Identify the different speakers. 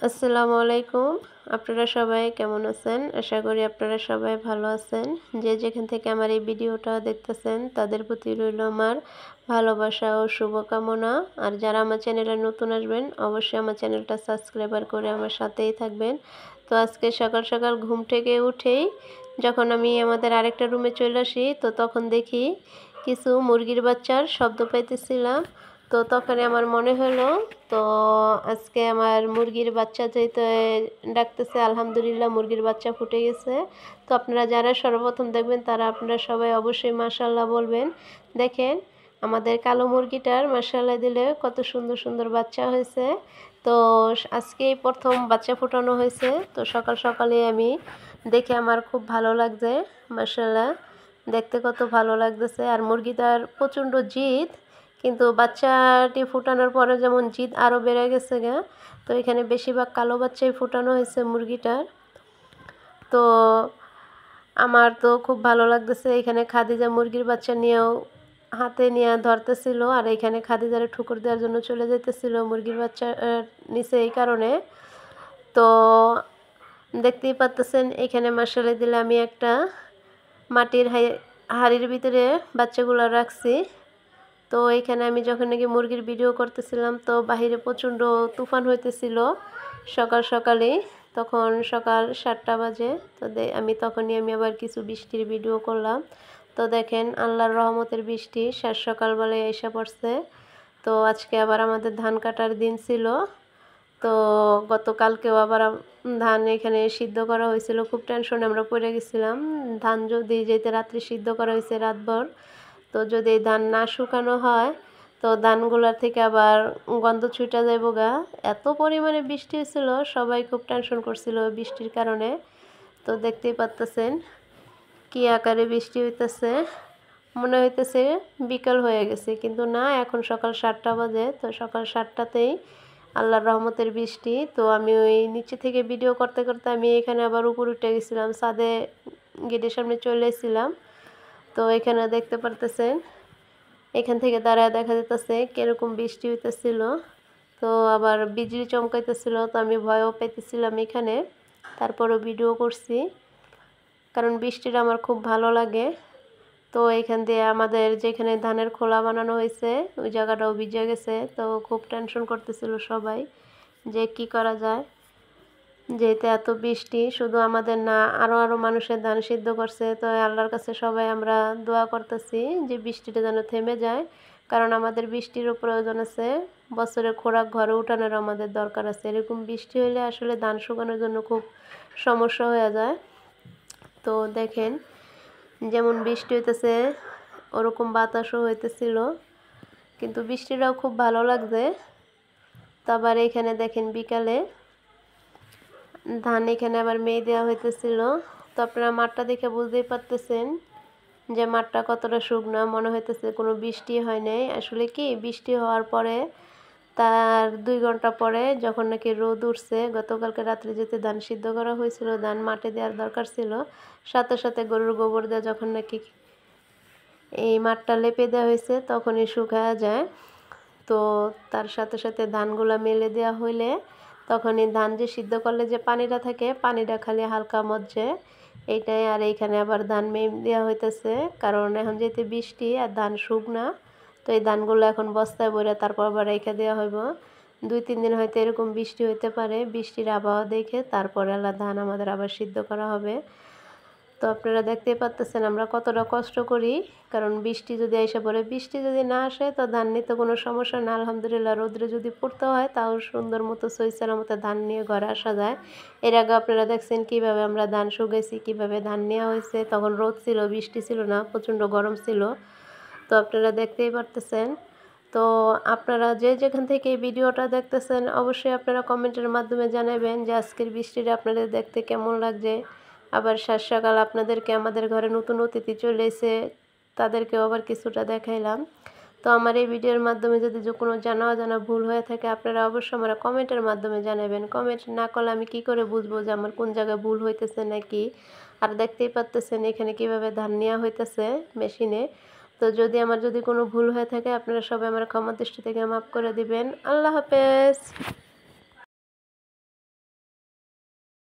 Speaker 1: আসসালামু আলাইকুম। আপনারা সবাই কেমন আছেন? আশা করি আপনারা সবাই ভালো আছেন। যে যেখান থেকে আমার এই ভিডিওটা দেখতেছেন তাদের প্রতি রইল আমার ভালোবাসা ও শুভকামনা। আর যারা আমার চ্যানেলে নতুন আসবেন অবশ্যই আমার চ্যানেলটা সাবস্ক্রাইবার করে আমার সাথেই থাকবেন। তো আজকে সকাল সকাল ঘুম থেকে উঠেই যখন আমি আমাদের আরেকটা রুমে চলে আসি তো তখন দেখি কিছু মুরগির বাচ্চার শব্দ পাইতেছিলাম। তো তখনই আমার মনে হলো তো আজকে আমার মুরগির বাচ্চা যেহেতু ডাকতেছে, আলহামদুলিল্লাহ মুরগির বাচ্চা ফুটে গেছে। তো আপনারা যারা সর্বপ্রথম দেখবেন তারা আপনারা সবাই অবশ্যই মাশাআল্লাহ বলবেন। দেখেন আমাদের কালো মুরগিটার মাশাআল্লাহ দিলে কত সুন্দর সুন্দর বাচ্চা হয়েছে। তো আজকেই প্রথম বাচ্চা ফোটানো হয়েছে। তো সকাল সকালে আমি দেখে আমার খুব ভালো লাগছে, মাশাআল্লাহ দেখতে কত ভালো লাগতেছে। আর মুরগিটার প্রচণ্ড জিদ, কিন্তু বাচ্চাটি ফুটানোর পরে যেমন জিদ আরও বেড়ে গেছে গা। তো এখানে বেশিরভাগ কালো বাচ্চাই ফুটানো হয়েছে মুরগিটার। তো আমার তো খুব ভালো লাগতেছে। এখানে খাদিজা মুরগির বাচ্চা নিয়েও হাতে নিয়ে ধরতেছিল, আর এখানে খাদিজারে ঠুকুর দেওয়ার জন্য চলে যেতেছিল মুরগির বাচ্চা নিচে। এই কারণে তো দেখতেই পাচ্তেছেন এখানে মাসালে দিলে আমি একটা মাটির হাঁড়ির ভিতরে বাচ্চাগুলো রাখছি। তো এইখানে আমি যখন নাকি মুরগির ভিডিও করতেছিলাম তো বাহিরে প্রচণ্ড তুফান হইতেছিল সকাল সকালেই, তখন সকাল 7টা বাজে। তো তখনই আমি আবার কিছু বৃষ্টির ভিডিও করলাম। তো দেখেন আল্লাহর রহমতের বৃষ্টি সকালবেলায় এসে পড়ছে। তো আজকে আবার আমাদের ধান কাটার দিন ছিল। তো গতকালকেও আবার ধান এখানে সিদ্ধ করা হয়েছিল। খুব টেনশনে আমরা পড়ে গেছিলাম, ধান যদি যেতে রাত্রে সিদ্ধ করা হয়েছে রাতভর, তো যদি ধান না শুকানো হয় তো ধানগুলার থেকে আবার গন্ধ ছুটে যাইব গা। এত পরিমাণে বৃষ্টি হয়েছিল, সবাই খুব টেনশন করছিল বৃষ্টির কারণে। তো দেখতেই পাচ্তেছেন কি আকারে বৃষ্টি হইতেছে, মনে হইতেছে বিকাল হয়ে গেছে, কিন্তু না, এখন সকাল 7টা বাজে। তো সকাল 7টাতেই আল্লাহর রহমতের বৃষ্টি। তো আমি ওই নিচে থেকে ভিডিও করতে করতে আমি এখানে আবার উপর উঠে গেছিলাম, ছাদে গেটের সামনে চলে এসেছিলাম। তো এখানে দেখতে পারতেছেন এখান থেকে দাঁড়ায় দেখা যেতেছে কিরকম বৃষ্টি হইতেছিল। তো আবার বিজলি চমকাইতেছিল, তো আমি ভয়ও পেতেছিলাম এখানে, তারপরও ভিডিও করছি কারণ বৃষ্টিটা আমার খুব ভালো লাগে। তো এইখান দিয়ে আমাদের যেখানে ধানের খোলা বানানো হয়েছে ওই জায়গাটাও ভিজে গেছে। তো খুব টেনশন করতেছিল সবাই যে কি করা যায়, যেহেতু এত বৃষ্টি শুধু আমাদের না, আরও মানুষের ধান সিদ্ধ করছে। তো আল্লাহর কাছে সবাই আমরা দোয়া করতেছি যে বৃষ্টিটা যেন থেমে যায়, কারণ আমাদের বৃষ্টিরও প্রয়োজন আছে। বছরের খোরাক ঘরে উঠানোর আমাদের দরকার আছে। এরকম বৃষ্টি হলে আসলে ধান শুকানোর জন্য খুব সমস্যা হয়ে যায়। তো দেখেন যেমন বৃষ্টি হইতেছে ওরকম বাতাসও হইতেছিল, কিন্তু বৃষ্টিটাও খুব ভালো লাগছে। তো আবার এখানে দেখেন বিকালে ধান এখানে আবার মেয়ে দেওয়া হইতেছিল। তো আপনারা মাঠটা দেখে বুঝতেই পারতেছেন যে মাঠটা কতটা শুকনা, মনে হইতেছে কোনো বৃষ্টি হয় নাই। আসলে কি বৃষ্টি হওয়ার পরে তার 2 ঘন্টা পরে যখন নাকি রোদ উঠছে, গতকালকে রাত্রে যেতে ধান সিদ্ধ করা হয়েছিল, ধান মাঠে দেওয়ার দরকার ছিল, সাথে সাথে গরুর গোবর দিয়ে যখন নাকি এই মাঠটা লেপে দেওয়া হয়েছে তখনই শুকায়া যায়। তো তার সাথে সাথে ধানগুলা মেলে দেওয়া হইলে তখনই ধান যে সিদ্ধ করলে যে পানিটা থাকে পানিটা খালি হালকা মজ্জে এইটাই। আর এইখানে আবার ধান মেয়ে দেওয়া হইতেছে, কারণ এখন যেহেতু বৃষ্টি আর ধান শুকনা, তো এই ধানগুলো এখন বস্তায় ভরে তারপর আবার রেখে দেওয়া হইব। 2-3 দিন হয়তো এরকম বৃষ্টি হইতে পারে, বৃষ্টির আবহাওয়া দেখে তারপরে ধান আমাদের আবার সিদ্ধ করা হবে। তো আপনারা দেখতেই পাচ্তেছেন আমরা কতটা কষ্ট করি, কারণ বৃষ্টি যদি এসে পড়ে, বৃষ্টি যদি না আসে তো ধান নিতে কোনো সমস্যা না, আলহামদুলিল্লাহ। রোদ্রে যদি পড়তে হয় তাও সুন্দর মতো সইসার মতো ধান নিয়ে ঘরে আসা যায়। এর আগে আপনারা দেখছেন কিভাবে আমরা ধান শুকাইছি, কিভাবে ধান নেওয়া হয়েছে, তখন রোদ ছিল, বৃষ্টি ছিল না, প্রচণ্ড গরম ছিল। তো আপনারা দেখতেই পারতেছেন। তো আপনারা যে যেখান থেকে এই ভিডিওটা দেখতেছেন অবশ্যই আপনারা কমেন্টের মাধ্যমে জানাবেন যে আজকের বৃষ্টিটা আপনাদের দেখতে কেমন লাগছে। আবার সকাল আপনাদেরকে আমাদের ঘরে নতুন অতিথি চলে এসে তাদেরকেও আবার কিছুটা দেখাইলাম। তো আমার এই ভিডিওর মাধ্যমে যদি কোনো জানা অজানা ভুল হয়ে থাকে আপনারা অবশ্যই আমরা কমেন্টের মাধ্যমে জানাবেন। কমেন্ট না করলে আমি কি করে বুঝবো যে আমার কোন জায়গায় ভুল হইতেছে নাকি। আর দেখতেই পাচ্তেছেন এখানে কিভাবে ধান নেওয়া হইতেছে মেশিনে। তো আমার যদি কোনো ভুল হয়ে থাকে আপনারা সবাই আমার ক্ষমা দৃষ্টি থেকে মাফ করে দিবেন। আল্লাহ হাফেজ।